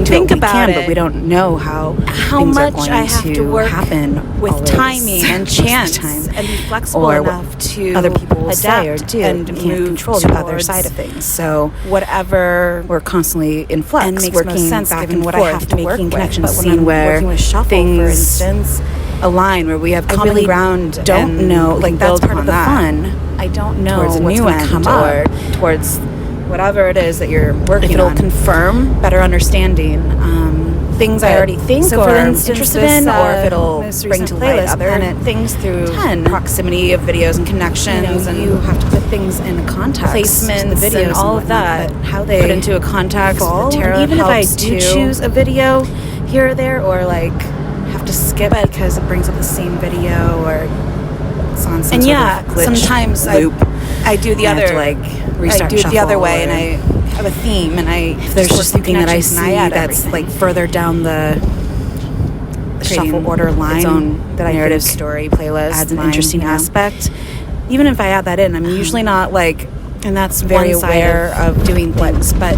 according to think what we about can, it, but we don't know how things much are going I have to work happen with always, timing and most of the chance time. and be flexible or enough to other people will say or adapt do. and We can't move control the other towards side of things. So whatever we're constantly in flux, and makes working most sense back given and what forth, I have to work making with. connections, But when seeing I'm where working with shuffle, things for instance, align, where we have I common really ground. don't and know. we Like, can that's build part of upon the that fun. I don't know towards a what's new going to end come or up. towards whatever it is that you're working If it'll on. confirm better understanding. Things I already think so or for I'm instance, interested this, in, or if it'll most bring recent to light playlist, other Planet things through 10. proximity of videos and connections. You know, and you have to put things in a context, placements, the videos and all of whatnot, that, but how they put into a context. fall. The And tarot even if I helps do to choose a video here or there, or like have to skip because it brings up the same video, or it's on some and sort yeah, of glitch sometimes loop. I do the I have other to, like, restart I do it the other shuffle, way, and or I have a theme, and I if there's just something that I see that's everything. like further down the Creating shuffle order line, its own that I narrative think story playlist adds an line, interesting you know. aspect. Even if I add that in, I'm usually not like, and that's very one side aware of doing things, but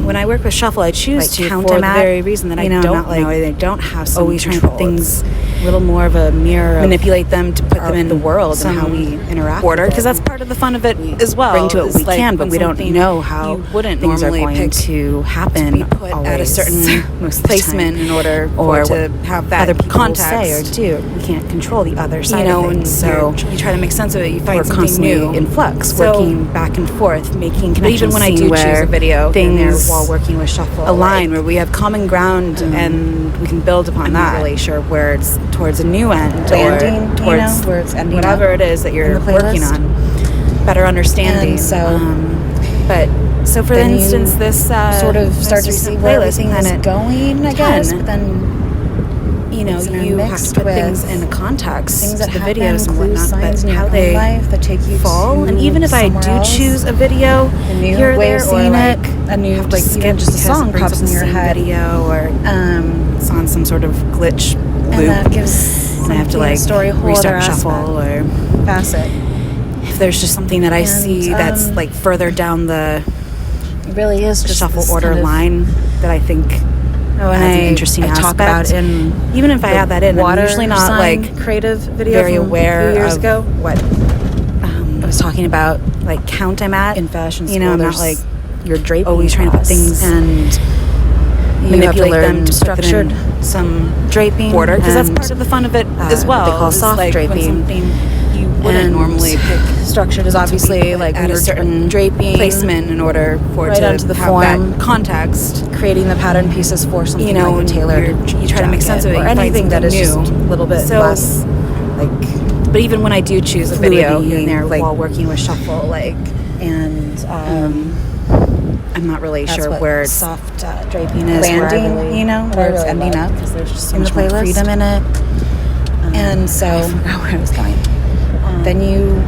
when I work with shuffle, I choose like to count for them the at, very reason that you know, I don't not like know. I don't have some always trying to control. put things It's a little more of a mirror, manipulate them to put of them in the world some and how we interact order, with it. because that's part of the fun of it as well. Bring to it is we like can, but when we don't something know how you wouldn't things are normally going pick to happen to be put always, at a certain most of the placement time. in order or for it to have that other people context. say or do. We can't control the other side You know, of and things. So you try to make sense of it. You find we're something constantly new in flux, So- working back and forth, making But connections. even when I seeing do choose where a video in there things while working with shuffle, align, like, where we have common ground and we can build upon I'm that. not really sure where it's towards a new end, landing, or you towards know, where it's ending whatever up it is that in you're the working playlist. on. Better understanding. And so, but so for then you instance, this sort of most start to recent see where playlist everything is Planet going, I 10, guess. But then you know, it's you have to intermixed put with things in a context, things that the happen, videos and clues, whatnot, signs but in your how own they life that take you fall. to And even if I somewhere do else, choose a video a new here or way there, of or seeing like it, a new have to like skip even just a because song it brings pops up in your the same head, video, or it's on some sort of glitch loop, and that gives and I have to something, like a story, a whole restart other shuffle, aspect. or facet. if there's just something that I And, see that's like further down the It really is just shuffle this order kind of- line that I think Oh, and adds an interesting I aspect. talk about in Even if I the add that in, I'm water usually not sign like creative video very from aware a few years of ago. what I was talking about, like count I'm at In fashion You know, I'm school, not like there's your draping always trying to put class, things and you manipulate have to them learn to structured structured some draping order, because that's and, part of the fun of it as what well. they call is soft like when draping. something you wouldn't And normally pick. structured is obviously put like at when a you're certain draping placement in order for it right to onto the have form, that context. creating the pattern pieces for something You know, like a and tailored you try to make sense of it, or you find anything that is something just new. a little bit So- less like But even when I do choose a video fluidity, in there like, while working with shuffle, like and I'm not really that's sure what where it's soft draping is, where I landing, really, you know, what where I it's really ending love, up, because there's just so in the much more playlist. freedom in it. And so I forgot where I was going. then you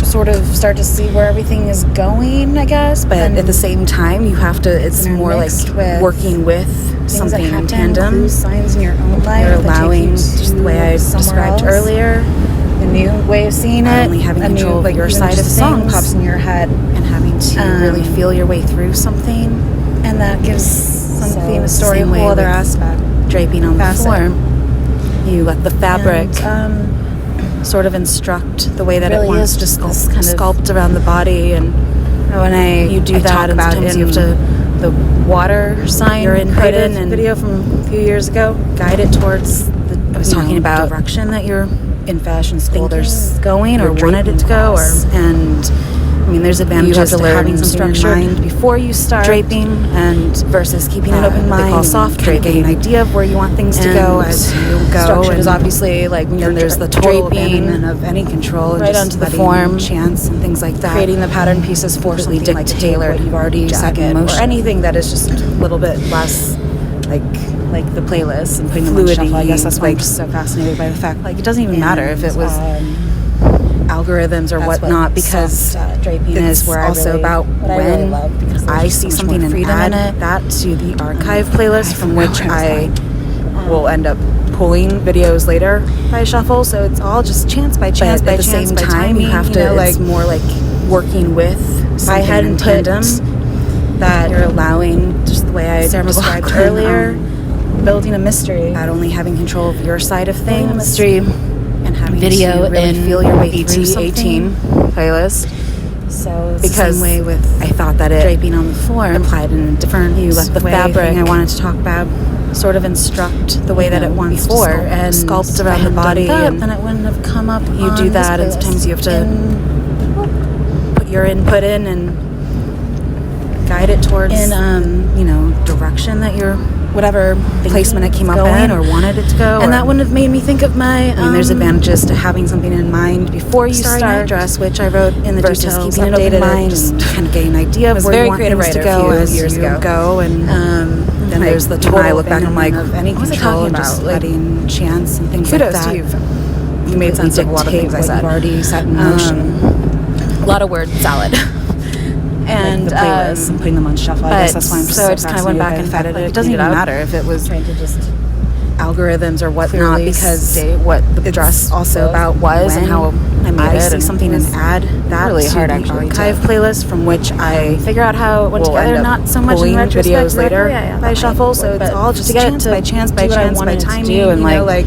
sort of start to see where everything is going, I guess. But And at the same time, you have to. It's more like intermixed with working with things something that in happen, tandem. clues, signs in your own life, You're that take allowing, you just the way I to somewhere described else. earlier, A new way of seeing not it, only having a new, control of like your even side just of a song things, pops in your head, and having to really feel your way through something. and that gives something, So, a story, a same whole way other with aspect. Draping on the Facet. form, you let the fabric And, sort of instruct the way that really it wants is to just this kind of sculpt around the body. And when you do I that, talk and about sometimes in you have to the water sign your input creative in and video from a few years ago, guide it towards the. I was talking about direction that you're in fashion school thinking there's going or your wanted it to draping go, or class. and I mean, there's advantages to to learn having some in your structure mind before you start draping, and versus keeping an open what mind. they call and soft kind of getting an draping. idea of where you want things to go And as you go. structured And is obviously like when then you're there's the total draping abandonment of any control and right just onto the letting form, chance and things like that. creating the pattern pieces for completely something like a dictate tailored what you've already set in jacket motion. or anything that is just a little bit less like the playlist and putting them on fluidity. shuffle. I guess that's why I'm like, just so fascinated by the fact, like, it doesn't even matter if it was algorithms or that's whatnot, what because soft, draping it's is where also about what I really when love, because there's I just so see much something more and freedom add in it. that to the archive playlist, from forgot which where I was I will end up pulling videos later by shuffle. So it's all just chance by chance But by at the chance same by time, timing, you have to. It's like more like working with if I something in hadn't put tandem. that you're allowing, just the way I Sarah described McLachlan, earlier, building a mystery. not only having control of your side of Building a things, mystery and having video to really in feel your way through ET18 something. playlist. So it's Because the same way with I thought that it draping on the floor. applied in a different You let the way fabric thing I wanted to talk about, sort of instruct the way you that know, it wants before, to sculpt, and sculpt if I around the hadn't done body, that, and then it wouldn't have come up. you on do that, this and sometimes you have to playlist. put your input in and guide it towards direction that you're whatever placement it came up in or wanted it to go. And that wouldn't have made me think of my. I mean, there's advantages to having something in mind before you Starry start Night Dress, which I wrote in the versus details, keeping it updated open mind, just and kind of getting an idea I of was where very you want creative things to writer a go few as years you ago. go. And then like, there's the total when I look back, I'm like, abandonment of any what was I control talking about? about? Like, Letting chance and things kudos like that. to you. You made sense of a lot of things I What said. you've already set in motion. A lot of word salad. And Like the playlists and putting them on shuffle. I guess that's why I'm just so I just kind of went back and fascinated by the fact, edited like, it. it doesn't cleaned even it up. matter if it was Trying to just algorithms or whatnot, clearly because state what the it's dress also about was when and how I made I it see and something it and was add that really to hard the actually archive to playlist from which I figure out how it went will together. end up Not so much in pulling retrospect. videos Like, later oh, yeah, by that shuffle, might so work, it's but all just to get it chance to by chance by do what I chance by wanted to timing, do, and you know, like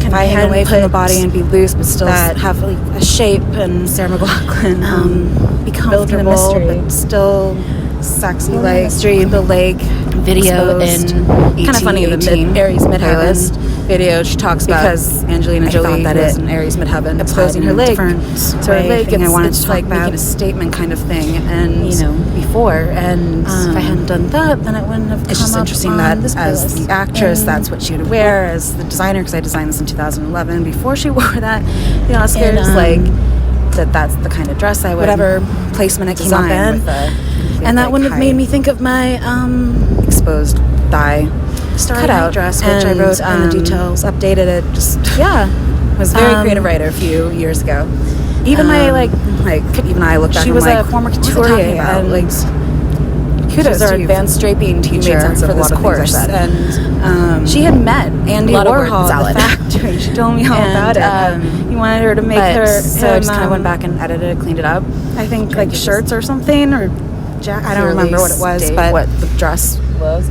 if I hang had away put from the body and be loose, but still that have like a shape and Sarah McLachlan be building a comfortable, mystery, but still sexy, building a like mystery. the leg video exposed. in Kind of funny, the ET18 Aries Midheaven playlist. video she talks about, Because Angelina I Jolie thought that was it in Aries Midheaven exposing her in a leg, different so her way leg thing I gets- wanted it's to talk like about, making a statement kind of thing, and you know, before, and if I hadn't done that, then it wouldn't have come it's just up interesting on that this as playlist. the actress, And that's what she would wear. As the designer, because I designed this in 2011, before she wore that, the Oscars, that's the kind of dress I would, whatever placement it came up design, in, with and that like wouldn't have made me think of my exposed thigh Starry cutout Night dress, which I and, wrote in the details, updated it, just was a very creative writer a few years ago. Even my even I look back, she and was I'm a like, former what was I couturier talking about? and Like, kudos she's our to you. advanced draping teacher sense of for a this lot of things I course, said. and She had met Andy a lot of word Warhol salad. at the factory. She told me all And, about it. He wanted her to make but her. so I just kind of went back back and edited it, cleaned it up. I think Tried like to shirts or something, or I don't remember what it was, but what the dress was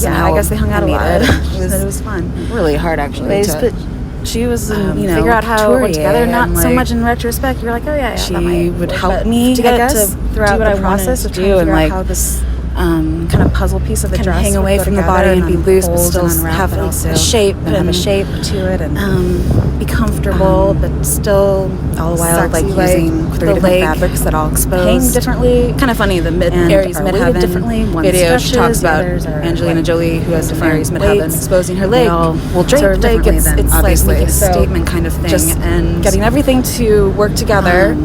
and yeah, how I guess they hung out I a made lot. it. It was fun. really hard actually. Anyways, to but she was, figure out how it went together. Not so like, much in retrospect. You're like, oh yeah, she that might would work, help but me, to get I it guess, to throughout do what the I process wanted of to trying do to and figure out like how this kind kind of puzzle piece of the can dress hang would away go from the together body and be loose, but unfold still and unwrap have it a also, shape and have a and, shape to it, and be comfortable, but still all the while sexy, like using like, 3 the different leg fabrics that all expose. hang differently. Kind of funny, the And Aries are weighted Midheaven differently. One video, she stretches, talks the about others are, Angelina like, Jolie, who has different Aries different Midheaven, weights. exposing her They leg. all will drape So her leg, differently it's than like obviously making a so statement kind of thing, just and getting everything to work together.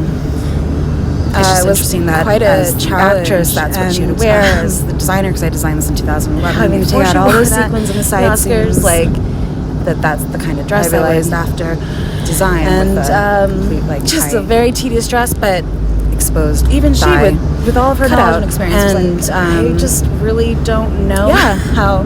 It's just was interesting that quite a as the challenge, actress, that's what she would and, wear. As the designer, because I designed this in 2011, having to before take out she all wore those that, sequins and the the side Oscars, seams. like that's the kind of dress I realized realized after design, and with a complete, like, just tight, a very tedious dress, but exposed even she thigh. would, with all of her Cut knowledge out. and experience, And, was like, I just really don't know yeah. how.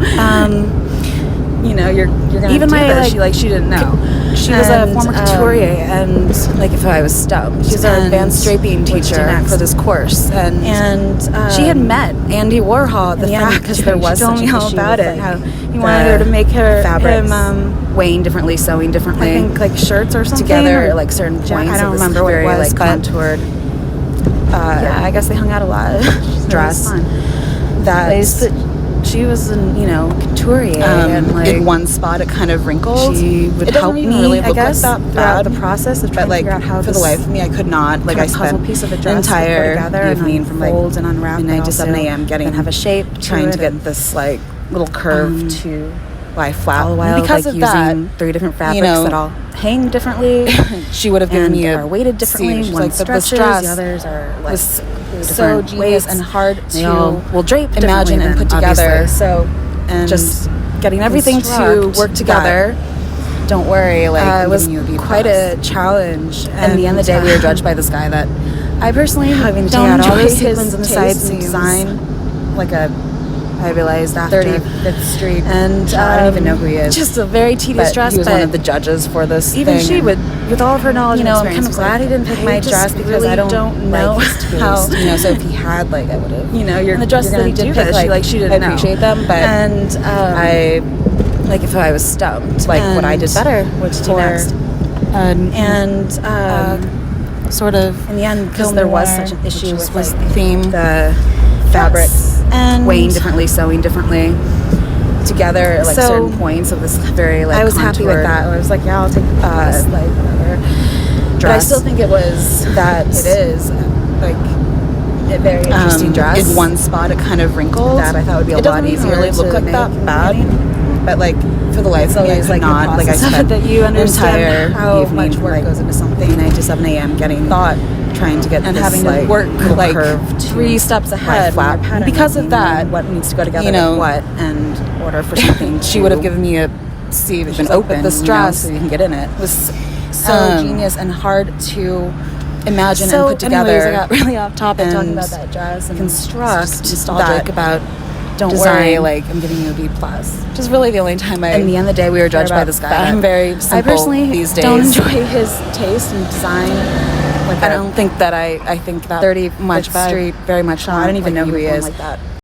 You're gonna Even do my, this. like, She didn't know. She was and, a former couturier, and like if I was stumped, she's our and advanced draping what to do teacher next for this course, and she had met Andy Warhol at the factory, because there was she told such me an all issue about with, it. like, How he wanted her to make her him weighing differently, sewing differently. I think like shirts or something together, or like certain points. I don't of this remember what it very, was, like, but contoured. Yeah, I guess they hung out a lot. Dress that she was an couturier, and like in one spot it kind of wrinkled. She would help me, really I look guess, like that throughout bad, the process of trying but, like, to figure out how for for the the life life of me I could not. Like, I spent piece of a the dress entire together and evening from like unfolds and unwrap, midnight but to 7 also a.m. getting then have a shape trying to it get and, this like little curve to lie flat. all the while, because like, of that, using 3 different fabrics you know, that all hang differently. she would have given and me are weighted differently. She's One like, but this stretches, dress the others are like was so different genius weights and hard they all to will drape imagine and put together. So and just getting everything to construct work together. don't worry, like It I'm was giving you a B+. quite a challenge. And at the end of the day, we were judged by this guy that I personally having to don't take out all enjoy those his sequins and the taste side and seams. design like a I realized after 35th Street. And I don't even know who he is. Just a very tedious dress. He was but one of the judges for this even thing. she would, with all of her knowledge, You know, and I'm kind of experience, glad he didn't pick my dress because really I don't know like his taste. how. You know, so if he had, like, I would have. You know, and the dresses you're that he gonna did do pick, this, she didn't I appreciate know. them, but And I, like, if I was stumped, like, what I did better, what to do next. Sort of in the end, because film there was noir, such an issue which with was like, the theme, the fabric and weighing differently, sewing differently together at like So, certain points of this very like I was happy with contoured, that. I was like, yeah, I'll take this, like whatever. dress. But I still think it was that it is like a very interesting dress. In one spot, it kind of wrinkled. That I thought would be a It lot doesn't easier really to look like make that in the bad. beginning. But like for the life It's of me, I always could like the not. Like I process of spent it that you understand the entire how evening, much work like, goes into something. 9 to 7 a.m. getting trying to get and this, having to like, work little like curve to 3 steps ahead flat. when you're pattern Because of making that, and what needs to go together you know, with what, and order for something. She would have given me a see if it's been open. This you dress know, so you can get in it. was so genius and hard to imagine so and put together. anyways, I got really off topic talking and about that dress and construct just nostalgic that about don't design. worry, like I'm giving you a B plus, which is really the only time I. In the end of the day, we were judged by this guy. I'm very simple I personally these days. don't enjoy his taste and design. Like I don't think that I think that 30th much Street very much. I don't even know who he is. Like that.